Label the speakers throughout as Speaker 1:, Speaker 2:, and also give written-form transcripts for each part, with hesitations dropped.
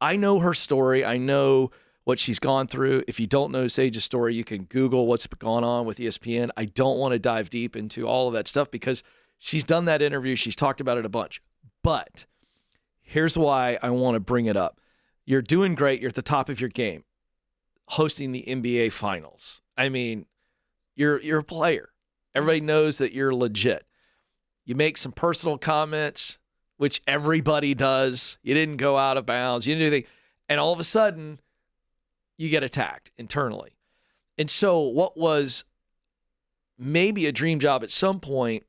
Speaker 1: I know her story. I know what she's gone through. If you don't know Sage's story, you can Google what's gone on with ESPN. I don't want to dive deep into all of that stuff because she's done that interview. She's talked about it a bunch. But here's why I want to bring it up. You're doing great. You're at the top of your game, hosting the NBA Finals. I mean, you're a player. Everybody knows that you're legit. You make some personal comments, which everybody does. You didn't go out of bounds. You didn't do anything. And all of a sudden, you get attacked internally. And so what was maybe a dream job at some point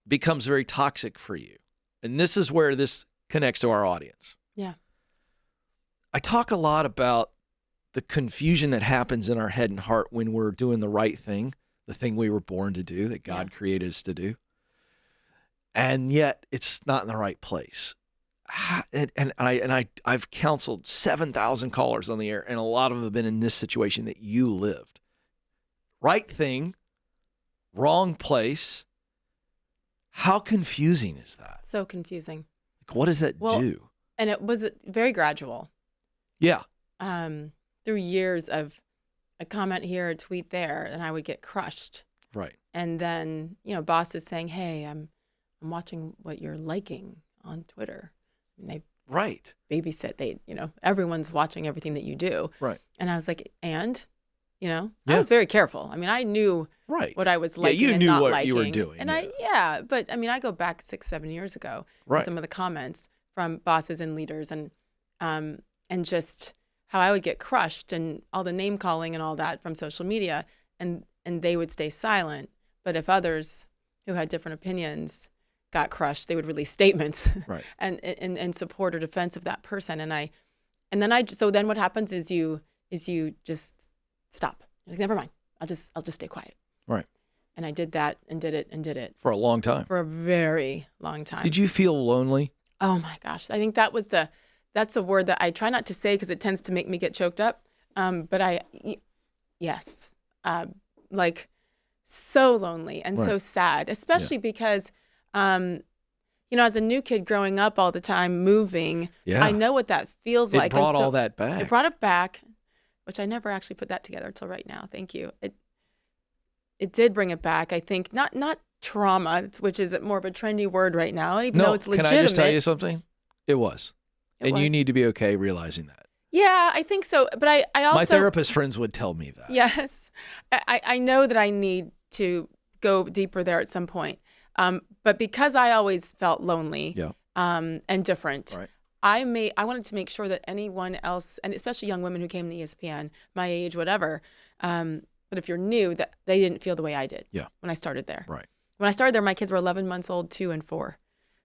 Speaker 1: becomes very toxic for you. And this is where this connects to our audience.
Speaker 2: Yeah.
Speaker 1: I talk a lot about the confusion that happens in our head and heart when we're doing the right thing, the thing we were born to do, that God created us to do. And yet it's not in the right place. I've counseled 7,000 callers on the air, and a lot of them have been in this situation that you lived. Right thing, wrong place. How confusing is that?
Speaker 2: So confusing.
Speaker 1: Like, what does that do?
Speaker 2: And it was very gradual.
Speaker 1: Yeah.
Speaker 2: Through years of a comment here, a tweet there, and I would get crushed.
Speaker 1: Right.
Speaker 2: And then, bosses saying, "Hey, I'm watching what you're liking on Twitter." And they babysit. Everyone's watching everything that you do.
Speaker 1: Right.
Speaker 2: And I was like, I was very careful. I mean, I knew what I was liking and not liking.
Speaker 1: You knew what you were doing.
Speaker 2: And but I mean, I go back 6-7 years ago.
Speaker 1: Right.
Speaker 2: Some of the comments from bosses and leaders and just how I would get crushed and all the name calling and all that from social media, and they would stay silent. But if others who had different opinions got crushed, they would release statements
Speaker 1: right.
Speaker 2: and in support or defense of that person. So then what happens is you just stop. You're like, never mind. I'll just stay quiet.
Speaker 1: Right.
Speaker 2: And I did that and did it.
Speaker 1: For a long time.
Speaker 2: For a very long time.
Speaker 1: Did you feel lonely?
Speaker 2: Oh my gosh. I think that's a word that I try not to say because it tends to make me get choked up. But yes. Like so lonely and so sad, especially because, as a new kid growing up all the time, moving, I know what that feels like.
Speaker 1: It brought all that back.
Speaker 2: It brought it back, which I never actually put that together till right now. Thank you. It did bring it back. I think not trauma, which is more of a trendy word right now, even though it's legitimate.
Speaker 1: Can I just tell you something? It was. You need to be okay realizing that.
Speaker 2: Yeah, I think so. But I also...
Speaker 1: My therapist friends would tell me that.
Speaker 2: Yes. I know that I need to go deeper there at some point. But because I always felt lonely and different,
Speaker 1: right.
Speaker 2: I wanted to make sure that anyone else, and especially young women who came to ESPN, my age, whatever, but if you're new, that they didn't feel the way I did when I started there.
Speaker 1: Right.
Speaker 2: When I started there, my kids were 11 months old, 2 and 4.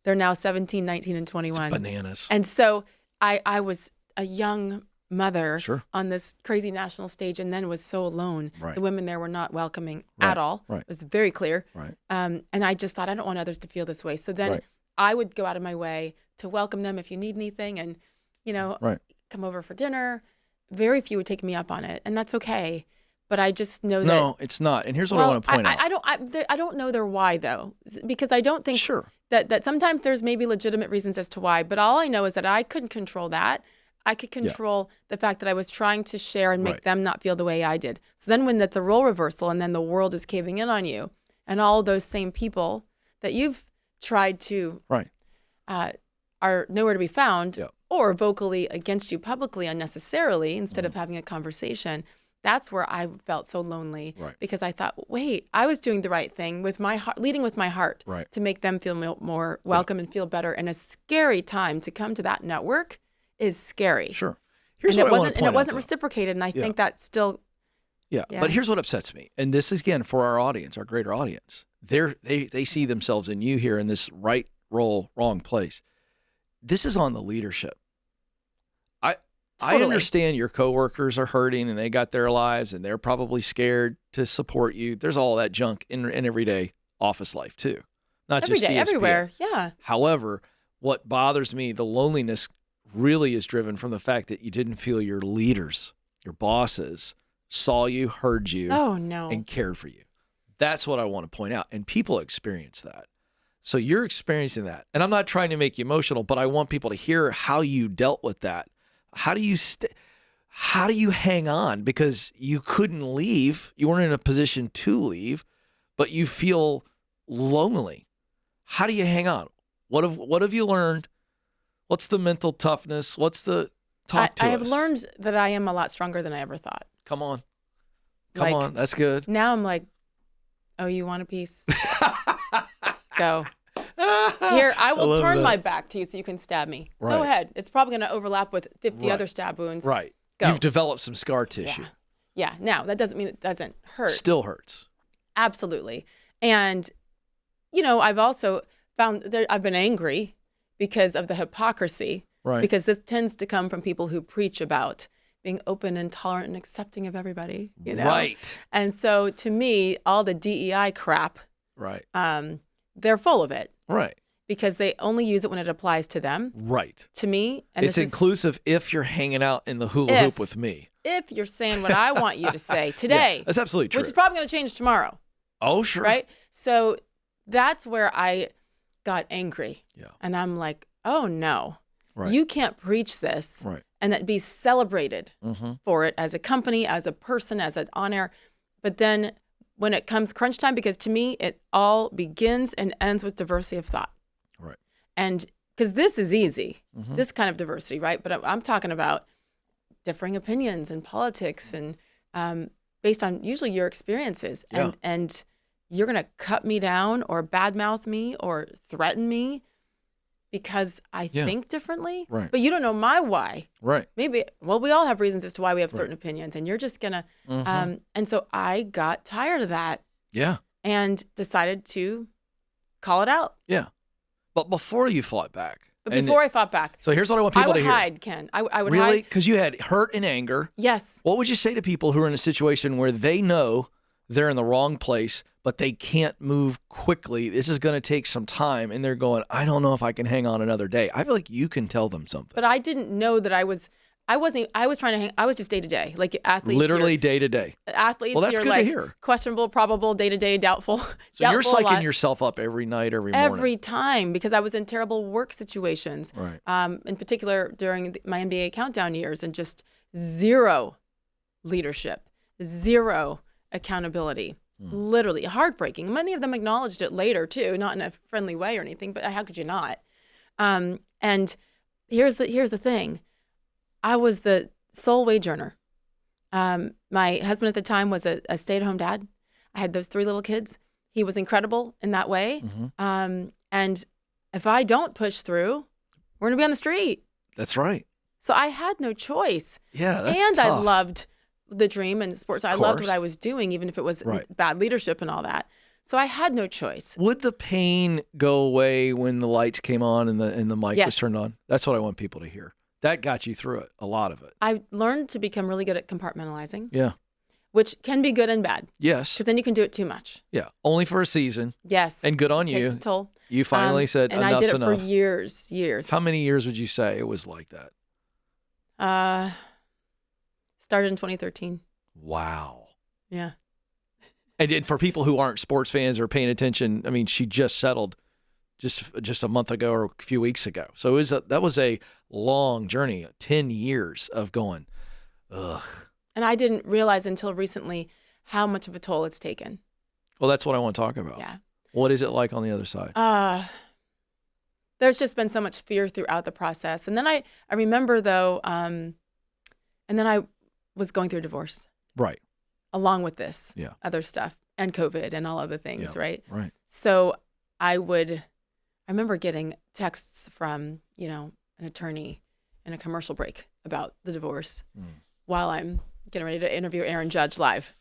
Speaker 2: They're now 17, 19, and 21.
Speaker 1: It's bananas.
Speaker 2: And so I was a young mother on this crazy national stage and then was so alone.
Speaker 1: Right.
Speaker 2: The women there were not welcoming at all.
Speaker 1: Right.
Speaker 2: It was very clear.
Speaker 1: Right.
Speaker 2: And I just thought, I don't want others to feel this way. So then I would go out of my way to welcome them if you need anything and, come over for dinner. Very few would take me up on it. And that's okay. But I just know that...
Speaker 1: No, it's not. And here's what I want to point out.
Speaker 2: I don't know their why, though, because I don't think that sometimes there's maybe legitimate reasons as to why. But all I know is that I couldn't control that. I could control the fact that I was trying to share and make them not feel the way I did. So then when that's a role reversal and then the world is caving in on you and all those same people that you've tried to are nowhere to be found or vocally against you publicly unnecessarily instead of having a conversation, that's where I felt so lonely because I thought, wait, I was doing the right thing with my heart, leading with my heart to make them feel more welcome and feel better. And a scary time to come to that network is scary.
Speaker 1: Sure.
Speaker 2: And it wasn't reciprocated. And I think that's still.
Speaker 1: Yeah. But here's what upsets me. And this is, again, for our audience, our greater audience. They see themselves in you here in this right role, wrong place. This is on the leadership. I understand your coworkers are hurting and they got their lives and they're probably scared to support you. There's all that junk in everyday office life too. Not
Speaker 2: every
Speaker 1: just
Speaker 2: day,
Speaker 1: ESPN.
Speaker 2: everywhere. Yeah.
Speaker 1: However, what bothers me, the loneliness really is driven from the fact that you didn't feel your leaders, your bosses, saw you, heard you, and cared for you. That's what I want to point out. And people experience that. So you're experiencing that. And I'm not trying to make you emotional, but I want people to hear how you dealt with that. How do you hang on? Because you couldn't leave. You weren't in a position to leave, but you feel lonely. How do you hang on? What have you learned? What's the mental toughness? What's the talk to us?
Speaker 2: I have learned that I am a lot stronger than I ever thought.
Speaker 1: Come on. Come on. That's good.
Speaker 2: Now I'm like, oh, you want a piece? Go. Here, I will turn my back to you so you can stab me. Right. Go ahead. It's probably going to overlap with 50 other stab wounds.
Speaker 1: Right.
Speaker 2: Go.
Speaker 1: You've developed some scar tissue.
Speaker 2: Yeah. Now, that doesn't mean it doesn't hurt.
Speaker 1: Still hurts.
Speaker 2: Absolutely. And, I've also found that I've been angry because of the hypocrisy.
Speaker 1: Right.
Speaker 2: Because this tends to come from people who preach about being open and tolerant and accepting of everybody.
Speaker 1: Right.
Speaker 2: And so to me, all the DEI crap,
Speaker 1: right.
Speaker 2: They're full of it.
Speaker 1: Right.
Speaker 2: Because they only use it when it applies to them.
Speaker 1: Right.
Speaker 2: To me. And
Speaker 1: it's inclusive if you're hanging out in the hula hoop with me.
Speaker 2: If you're saying what I want you to say today.
Speaker 1: Yeah, that's absolutely true.
Speaker 2: Which is probably going to change tomorrow.
Speaker 1: Oh, sure.
Speaker 2: Right? So that's where I got angry.
Speaker 1: Yeah.
Speaker 2: And I'm like, oh, no.
Speaker 1: Right.
Speaker 2: You can't preach this and that be celebrated for it as a company, as a person, as an on-air. But then when it comes crunch time, because to me, it all begins and ends with diversity of thought.
Speaker 1: Right.
Speaker 2: And because this is easy, this kind of diversity, right? But I'm talking about differing opinions and politics and based on usually your experiences. And you're going to cut me down or badmouth me or threaten me because I think differently.
Speaker 1: Right.
Speaker 2: But you don't know my why.
Speaker 1: Right.
Speaker 2: Maybe, we all have reasons as to why we have certain opinions. And you're just going to, and so I got tired of that.
Speaker 1: Yeah.
Speaker 2: And decided to call it out.
Speaker 1: Yeah. But before you fought back.
Speaker 2: But before I fought back.
Speaker 1: So here's what I want people to hear.
Speaker 2: I would hide, Ken. I would hide.
Speaker 1: Really? Because you had hurt and anger.
Speaker 2: Yes.
Speaker 1: What would you say to people who are in a situation where they know they're in the wrong place, but they can't move quickly? This is going to take some time. And they're going, I don't know if I can hang on another day. I feel like you can tell them something.
Speaker 2: But I didn't know that I was trying to hang, I was just day to day, like athletes.
Speaker 1: Literally day to day.
Speaker 2: Athletes,
Speaker 1: well, that's good
Speaker 2: like
Speaker 1: to hear.
Speaker 2: Questionable, probable, day to day, doubtful.
Speaker 1: So you're psyching yourself up every night, every morning.
Speaker 2: Every time, because I was in terrible work situations.
Speaker 1: Right.
Speaker 2: In particular, during my NBA countdown years, and just zero leadership, zero accountability. Literally heartbreaking. Many of them acknowledged it later too, not in a friendly way or anything, but how could you not? And here's the thing. I was the sole wage earner. My husband at the time was a stay-at-home dad. I had those 3 little kids. He was incredible in that way. And if I don't push through, we're going to be on the street.
Speaker 1: That's right.
Speaker 2: So I had no choice.
Speaker 1: Yeah, that's
Speaker 2: And
Speaker 1: tough.
Speaker 2: I loved the dream and sports. I loved what I was doing, even if it was bad leadership and all that. So I had no choice.
Speaker 1: Would the pain go away when the lights came on and the mic was turned on? That's what I want people to hear. That got you through it, a lot of it.
Speaker 2: I learned to become really good at compartmentalizing.
Speaker 1: Yeah.
Speaker 2: Which can be good and bad.
Speaker 1: Yes.
Speaker 2: Because then you can do it too much.
Speaker 1: Yeah. Only for a season.
Speaker 2: Yes.
Speaker 1: And good on you.
Speaker 2: Takes a toll.
Speaker 1: You finally said
Speaker 2: and
Speaker 1: enough's
Speaker 2: I did it
Speaker 1: enough.
Speaker 2: for years.
Speaker 1: How many years would you say it was like that?
Speaker 2: Started in 2013.
Speaker 1: Wow.
Speaker 2: Yeah.
Speaker 1: And for people who aren't sports fans or paying attention, I mean, she just settled just a month ago or a few weeks ago. So that was a long journey, 10 years of going, ugh.
Speaker 2: And I didn't realize until recently how much of a toll it's taken.
Speaker 1: Well, that's what I want to talk about.
Speaker 2: Yeah.
Speaker 1: What is it like on the other side?
Speaker 2: There's just been so much fear throughout the process. And then I remember though, and then I was going through a divorce.
Speaker 1: Right.
Speaker 2: Along with this
Speaker 1: other
Speaker 2: stuff and COVID and all other things, right?
Speaker 1: Right.
Speaker 2: So I remember getting texts from, an attorney in a commercial break about the divorce while I'm getting ready to interview Aaron Judge live,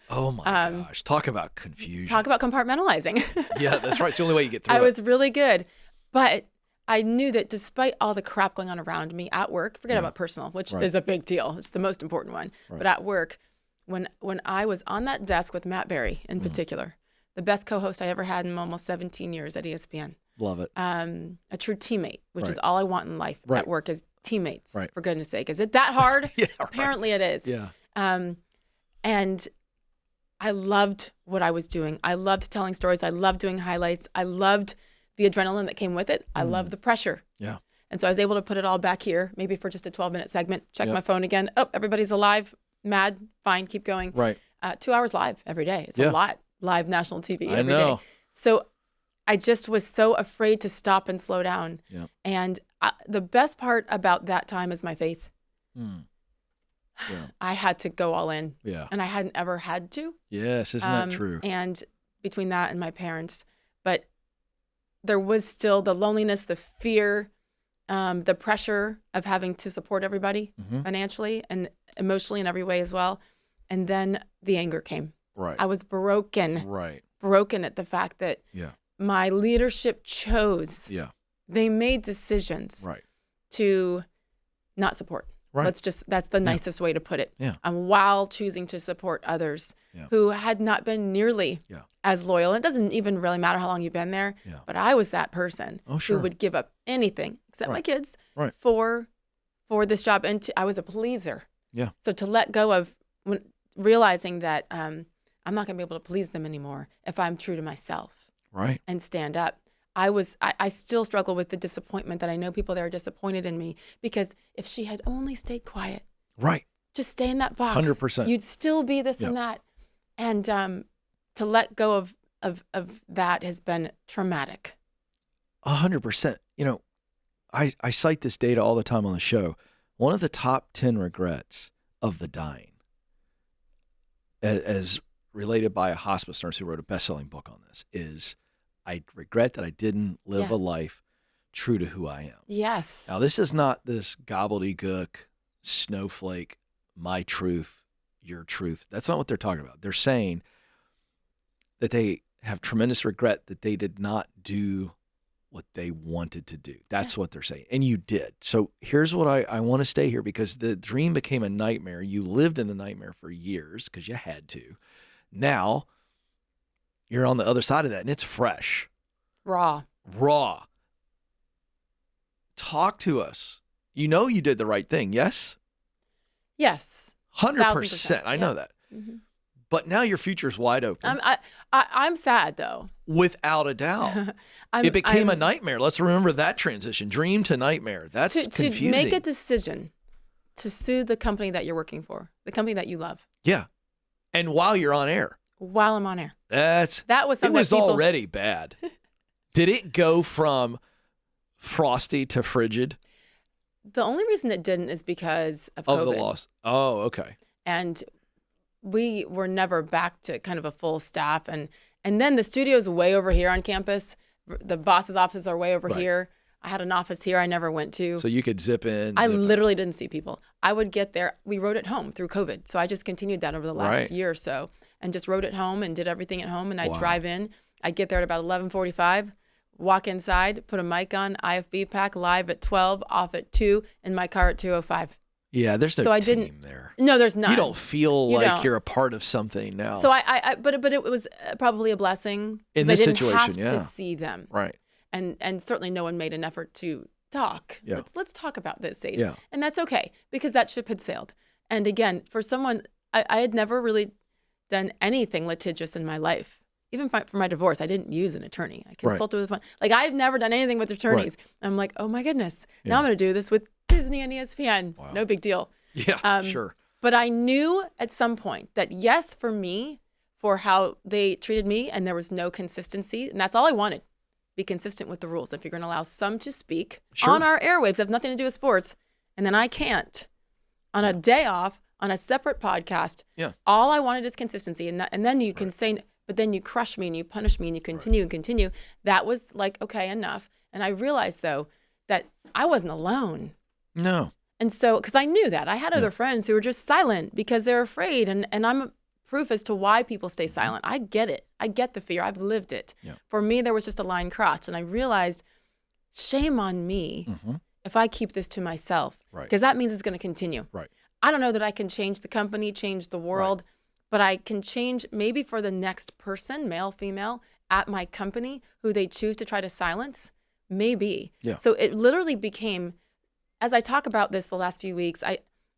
Speaker 1: Oh my gosh. Talk about confusion.
Speaker 2: Talk about compartmentalizing.
Speaker 1: Yeah, that's right. It's the only way you get through
Speaker 2: I was really good. But I knew that despite all the crap going on around me at work, forget about personal, which is a big deal. It's the most important one. Right. But at work, when I was on that desk with Matt Berry in particular, the best co-host I ever had in almost 17 years at ESPN.
Speaker 1: Love it.
Speaker 2: A true teammate, which is all I want in life at work is teammates, for goodness sake. Is it that hard? Apparently it is.
Speaker 1: Yeah.
Speaker 2: And I loved what I was doing. I loved telling stories. I loved doing highlights. I loved the adrenaline that came with it. I love the pressure.
Speaker 1: Yeah.
Speaker 2: And so I was able to put it all back here, maybe for just a 12-minute segment, check my phone again. Oh, everybody's alive, mad, fine, keep going.
Speaker 1: Right.
Speaker 2: 2 hours live every day. It's a lot, live national TV every day. So I just was so afraid to stop and slow down.
Speaker 1: Yeah.
Speaker 2: And the best part about that time is my faith.
Speaker 1: Yeah.
Speaker 2: I had to go all in.
Speaker 1: Yeah.
Speaker 2: And I hadn't ever had to.
Speaker 1: Yes, isn't that true?
Speaker 2: And between that and my parents. But there was still the loneliness, the fear, the pressure of having to support everybody financially and emotionally in every way as well. And then the anger came.
Speaker 1: Right.
Speaker 2: I was broken.
Speaker 1: Right. Broken
Speaker 2: at the fact that my leadership chose.
Speaker 1: Yeah.
Speaker 2: They made decisions to not support.
Speaker 1: Right.
Speaker 2: That's the nicest way to put it.
Speaker 1: Yeah.
Speaker 2: While choosing to support others who had not been nearly as loyal. It doesn't even really matter how long you've been there, but I was that person who would give up anything except my kids for this job. And I was a pleaser. Yeah. So to let go of realizing that I'm not going to be able to please them anymore if I'm true to myself.
Speaker 1: Right.
Speaker 2: And stand up. I still struggle with the disappointment that I know people there are disappointed in me because if she had only stayed quiet, just stay in that box,
Speaker 1: 100%,
Speaker 2: you'd still be this and that. And to let go of that has been traumatic.
Speaker 1: 100%. I cite this data all the time on the show. One of the top 10 regrets of the dying, as related by a hospice nurse who wrote a best-selling book on this, is I regret that I didn't live a life true to who I am.
Speaker 2: Yes.
Speaker 1: Now, this is not this gobbledygook, snowflake, my truth, your truth. That's not what they're talking about. They're saying that they have tremendous regret that they did not do what they wanted to do. That's what they're saying. And you did. So here's what I want to stay here because the dream became a nightmare. You lived in the nightmare for years because you had to. Now, you're on the other side of that, and it's fresh.
Speaker 2: Raw.
Speaker 1: Talk to us. You did the right thing, yes?
Speaker 2: Yes.
Speaker 1: 100%. I know that.
Speaker 2: Mm-hmm.
Speaker 1: But now your future's wide open.
Speaker 2: I'm sad, though.
Speaker 1: Without a doubt. It became a nightmare. Let's remember that transition. Dream to nightmare. That's confusing.
Speaker 2: To make a decision to sue the company that you're working for, the company that you love.
Speaker 1: Yeah. And while you're on air.
Speaker 2: While I'm on air.
Speaker 1: That was something already bad. Did it go from frosty to frigid?
Speaker 2: The only reason it didn't is because of COVID.
Speaker 1: The loss. Oh, okay.
Speaker 2: And we were never back to kind of a full staff. And then the studio's way over here on campus. The boss's offices are way over here. I had an office here I never went to.
Speaker 1: So you could zip in.
Speaker 2: I literally didn't see people. I would get there. We wrote at home through COVID. So I just continued that over the last year or so. And just wrote at home and did everything at home. And I'd drive in. I'd get there at about 11:45, walk inside, put a mic on, IFB pack, live at 12, off at 2, in my car at 2:05.
Speaker 1: Yeah, there's no team there.
Speaker 2: No, there's none.
Speaker 1: You don't feel like you're a part of something now.
Speaker 2: So but it was probably a blessing.
Speaker 1: In this
Speaker 2: situation, I
Speaker 1: didn't
Speaker 2: have to see them.
Speaker 1: Right.
Speaker 2: And certainly no one made an effort to talk.
Speaker 1: Yeah.
Speaker 2: Let's talk about this, Sage.
Speaker 1: Yeah.
Speaker 2: And that's okay because that ship had sailed. And again, for someone, I had never really done anything litigious in my life. Even for my divorce, I didn't use an attorney. I consulted with one. Like, I've never done anything with attorneys. Right. I'm like, oh my goodness. Now I'm going to do this with Disney and ESPN. Wow. No big deal.
Speaker 1: Yeah, sure.
Speaker 2: But I knew at some point that yes, for me, for how they treated me, and there was no consistency. And that's all I wanted. Be consistent with the rules. If you're going to allow some to speak on our airwaves, have nothing to do with sports, and then I can't, on a day off, on a separate podcast, all I wanted is consistency. And then you can say, but then you crush me and you punish me and you continue and continue. That was like, okay, enough. And I realized, though, that I wasn't alone.
Speaker 1: No.
Speaker 2: And so, because I knew that. I had other friends who were just silent because they're afraid. And I'm proof as to why people stay silent. I get it. I get the fear. I've lived it. Yeah. For me, there was just a line crossed. And I realized, shame on me if I keep this to myself. Because that means it's going to continue.
Speaker 1: Right.
Speaker 2: I don't know that I can change the company, change the world, but I can change maybe for the next person, male, female, at my company who they choose to try to silence, maybe. Yeah. So it literally became, as I talk about this the last few weeks,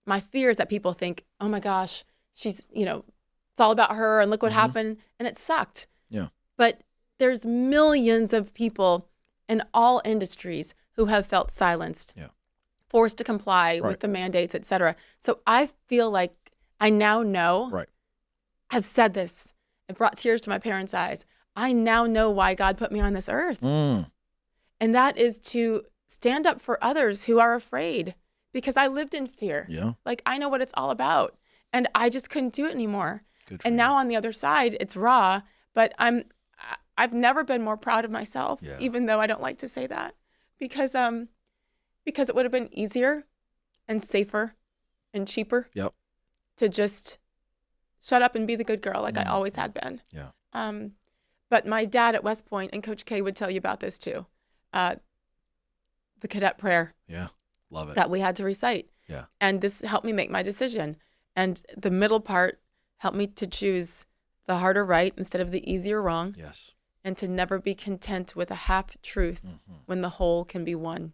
Speaker 2: my fear is that people think, oh my gosh, she's, it's all about her and look what happened. And it sucked.
Speaker 1: Yeah.
Speaker 2: But there's millions of people in all industries who have felt silenced, forced to comply with the mandates, et cetera. So I feel like I now know, I've said this, it brought tears to my parents' eyes. I now know why God put me on this earth. And that is to stand up for others who are afraid, because I lived in fear. Like, I know what it's all about, and I just couldn't do it anymore. And now on the other side, it's raw, but I've never been more proud of myself, even though I don't like to say that, because it would have been easier and safer and cheaper to just shut up and be the good girl like I always had been. But my dad at West Point, and Coach K would tell you about this too, the cadet prayer.
Speaker 1: Love it.
Speaker 2: That we had to recite. And this helped me make my decision. And the middle part helped me to choose the harder right instead of the easier wrong. And to never be content with a half truth when the whole can be one.